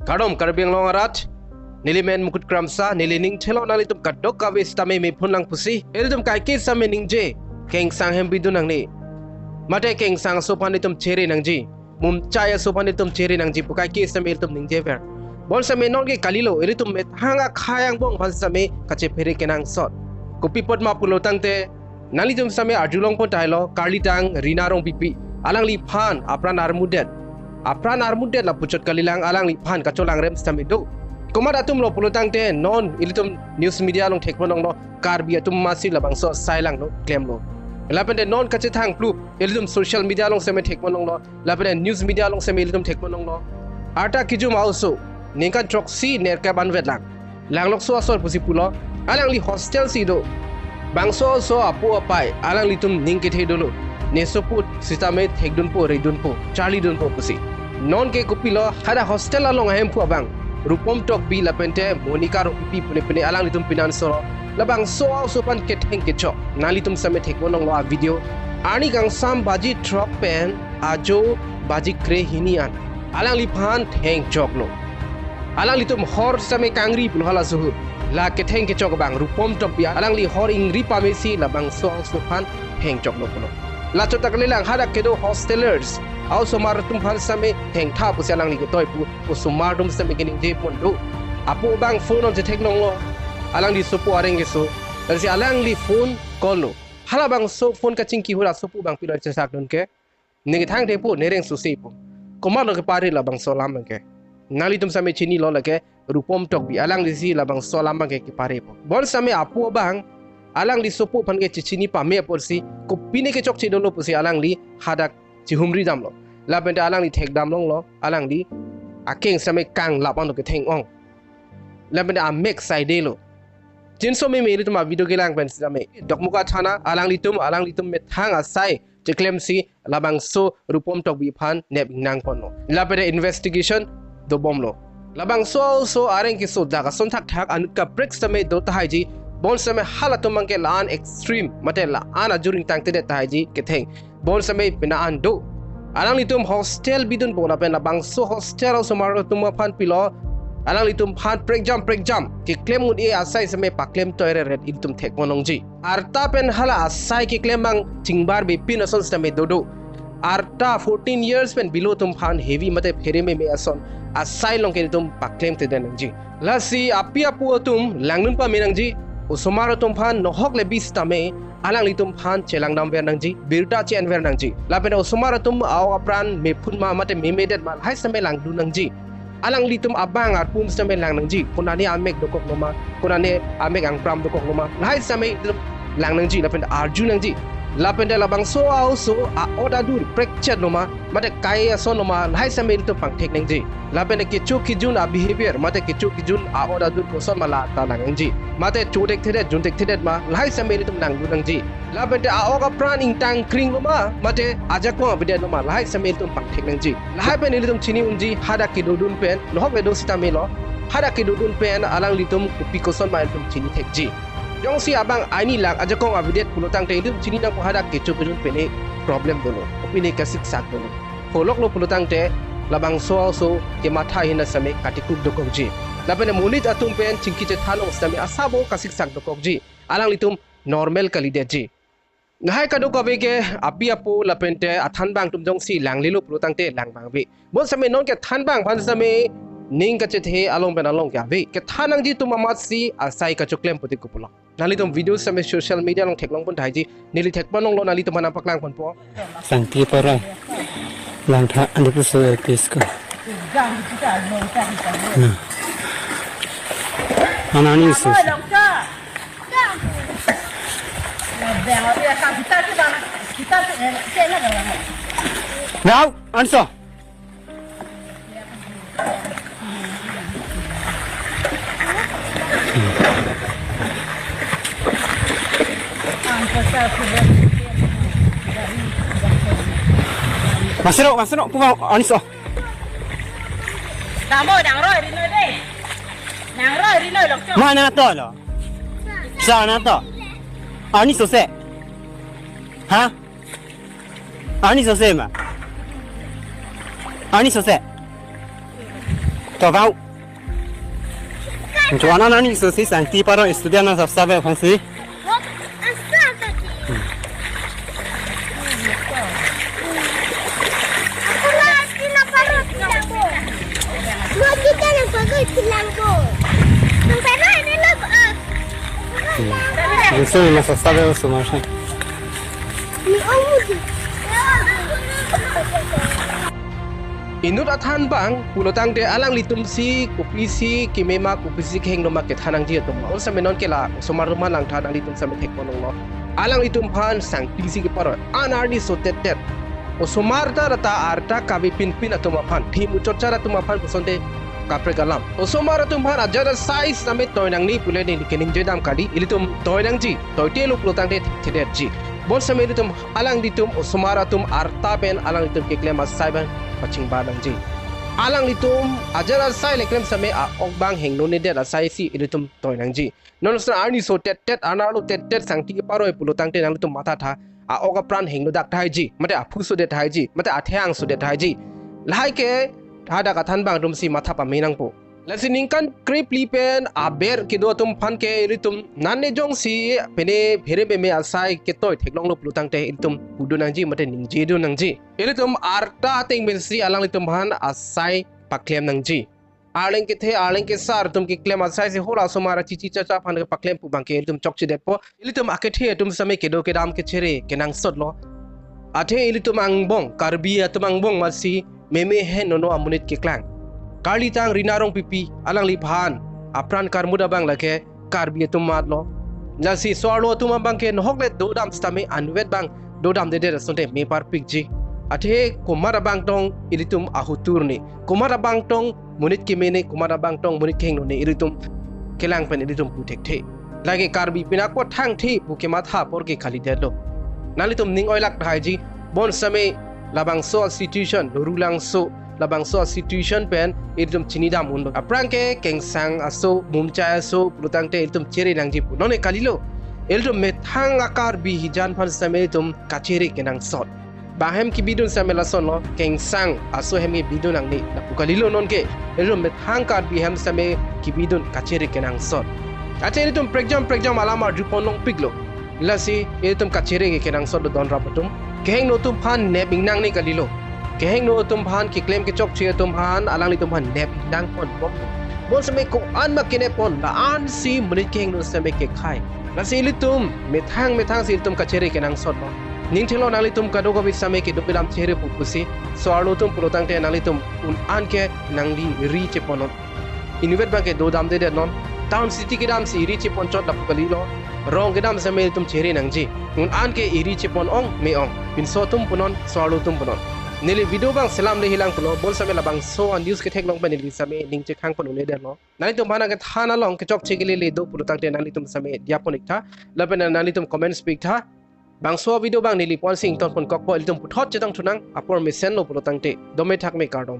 Kadom Karbiang Longarat, Nilimen Mukut Kramsa, Nilining Chelo Nalitum Kadok Kavistame me Punlang Pusi, Elitum Kaiki Same Ningje, Kengsang Hembidunang ni. Mate Kengsang Sopanitum Cherry Nangji, Mumchaya Sopanitum Cherry Nangji, Pukaki Same Elitum Ningjever. Bon Same Nongi Kalilo, Elitum Met Hanga Kayang Bong Hansame, Kachere Kenang Sot. Kopi Pot Mapulotante, Nalitum Same Arjulong Potailo, Karlitang, Rinarong Pipi, Alang Lipan, Aphan Det. Aphan Det la pucot kalilang alang lipan kacolang rem stamido. Komada tum lo pulutang te non ilitum news media long tekmonong lo karbi atum masih labang so sailang lo claim lo. Lapan de non Chethan club ilitum social media long seme tekmonong lo. Lapan de news media long seme ilitum tekmonong lo. Arta kijum also ningkan troksi nerka banvet lang. Lang lok so asor pusi pulo alang li hostel si do. Bangso so apu apai alang litum ningkit he dulu. Nesoput sistame thekdun po redun po Charlie dun po pusi. Non ke kupilo hada hostel along ahem pu abang rupom tok bi lapente monika ro pipi pune alang litum pinan soro labang so sopan keteng kecho nalitum same thekmonong lo video ani gang sam baji truck pen ajo baji kre hinian alang lipan theng choklo alang litum hor same kangri pulhala suhu la keteng kechok bang rupom tok bi alang li hor ingri pamesi labang so sopan theng choklo pulo la chota kalilang hada kedo hostelers also maratum han same theng tha pu sialang ni toy pu usumardum same gening je pondo apu bang phone on je theklong lo alang di sopu areng geso dan si alang li phone call lo hala bang so phone ka chingki hura sopu bang pilor che sak don ke ni thang de pu nereng su se pu komar lo ke pare la bang solam ke nali tum same chini lo la ke rupom tok bi alang di si la bang solam bang ke pare pu bon same apu bang alang li sopu pan ke chichini pa me por si ko pine ke chok che do lo pu si alang li hadak Chihumri dam lo, labente alang di tek dam long lo, alang di akeng same kang lapang lo ke teng ong, labente a mek side lo. Jinso me itu ma video gelang pen same. Dok muka chana alang litum met hang asai jeklem si labang so rupom tok bi phan neb nang pono. Labente investigation do bom lo. Labang so areng ki so daga son thak anut ka break same do tahai ji. Bon same halatum mangke laan extreme mate la ana juring tang tede tahai ji ke teng. Bon sampai pinaan do. Alang litum hostel bidun bola pen labang so hostel so maro tuma phan pilo. Alang litum phan break jump. Ki claim mud e asai sampai pak claim toire red itum tek monongji. Arta pen hala asai ki claim bang cingbar be pin ason sampai dodo. Arta 14 years pen below tum phan heavy mate phere me ason. Asai long ke tum pak claim te denangji. Lasi api apu tum langnun pa menangji. Usomaro tum phan nohok le bis tame. Alang litum phan chelang dam ver nangji birta chen ver nangji lapena usumara tum aw apran me phun ma mate me medet mal hai same lang du nangji alang litum abang ar pum same lang nangji kunani amek dokok loma kunani amek ang pram dokok loma hai same lang nangji lapena arju nangji lapenda labang so a oda dur fracture loma mate kai ason loma hai same litum pang thek nangji lapena kichu kijun a behavior mate kichu kijun a oda dur koson mala ta nangji mate chodek thede juntek thede ma lai sambe litum nang du nangji labente a oga praning tang kring loma mate ajako abide loma lai sambe litum pang thek nangji lai pen litum chini unji hada ki dudun pen lohok le do sitame lo hada ki dudun pen alang litum kupi koson ma litum chini thekji yong si abang ani lang ajako abide pulotang te litum chini nang hada ki chukun pene problem dolo opine kasik sak dolo folok lo pulotang te labang so ke matha hina same katikuk dokongji lapene mulit atum pen chingki Chethan ostami asabo kasik sak dokokji alang litum normal kalideji ngahai kadu kawe ke api apo lapente athan bang tum jong si langlilo protangte langbang be bon same non ke than bang phan same ning ka chethe along ben along ka be ke thanang ji tum amat si asai ka choklem puti kupulo nali tum video same social media long theklong pun thaiji nili thekpan long lo nali tum mana paklang pon po sangti pora lang tha andi puso kisko Anani sus. Now, answer. Masuk, pulang answer. Đang rồi đi nơi đây. Nàng rồi đi nơi lộc cho. Mana to lo? Sana to. Ani sose. Ha? Ani sose ma. Ani sose. to vào cho nó ní số sĩ sang tí para estudian nó sắp về phong sĩ Eso no se sabe eso más. Inut athan bang pulotang de alang litum si kupisi kimema kupisi kheng no market hanang ji tum on samenon kela somaruma lang tha dang litum samet hek ponong lo alang litum phan sang pisi ke par anarni sotet tet o somarta rata arta kabi pin atuma phan thimu chochara atuma phan kusonde kapre galam o somara tum phan ajara size samet toinang ni pule ni kening jedam kali ilitum toinang ji toite lu pulotang de thedet ji bon samet litum alang litum o somara tum arta pen alang litum ke klema saiban paching banang ji alang litum ajara sai lekrem same a okbang hengno ne det asai si ilitum toinang ji non sa arni so tet analu tet sangti paroi pulotang te nang litum matha tha a oga pran hengno dak thai ji mate a phu so det thai ji mate a thyang so det thai ji lai ke thada ka than bang dum si matha pa menang po lasining kan krip lipen a ber ki do tum phan ke ilitum nan ne jong si pene phere be me asai ke toy theklong lo pulotang te ilitum budunang ji mate ningji du nang ji ilitum arta ting ben si alang litum han asai paklem nang ji arleng ke the arleng ke sar tum ki klem asai se hora somara chichi chacha phan ke paklem pu bang ke ilitum chokchi det po ilitum akethe tum same ke do ke dam ke chere ke nang sot lo athe ilitum angbong karbi atum angbong masi meme he nono amunit ke klang Kali tang rinarong pipi alang liphan apran karmuda bang lake karbi tum matlo nasi swalo tum bang ke nohokle dodam stame anwet bang dodam de sonte me par pikji athe kumara bang tong ilitum ahuturni kumara bang tong munit kimene kumara bang tong munit keng no ne ilitum kelang pen ilitum putek the lage karbi pinako thang thi bukema tha por ke khali de lo nalitum ning oilak dhaiji bon same labang so institution rulang so labang so situation pen itum chinidam undo apranke kengsang aso mumcha aso plutang te itum chere nangji none kalilo itum methang akar bi hijan phan same itum kachere kenang sot bahem ki bidun samela sono kengsang aso hemi bidun angni la kalilo non ke itum methang kar bi hem same ki bidun kachere kenang sot ate itum pregjam alama riponong piglo lasi itum kachere ke kenang sot don rapatum keheng no tum phan ne bingnang ni kalilo keheng no tum phan ki claim ke chok che tum phan alang ni tum phan nep dang pon bon same ko an ma kene pon la an si munit keheng no same ke khai la si litum methang si tum kachere ke nang sot ning thelo nang litum ka dogo bi same ke dupilam chere pu pusi so alo tum pulotang te nang litum un an ke nang li ri che ponon inuvet ba ke do dam de non town city ke dam si ri che pon chot la kalilo rong ke dam same tum chere nang ji un an ke iri che pon ong me ong bin so tum punon so alo tum punon nili video bang selam le hilang pulo bol same labang so on news ke thek long banili same ning che khang pon ne der no nani tum bana ke thana long ke chok che ke le do pulo tang te nani tum same diaponik tha laben nani tum comment speak tha bang so video bang nili pon sing ton pon kok po tum puthot che tang thunang apor me sen lo pulo tang te dome thak me kardom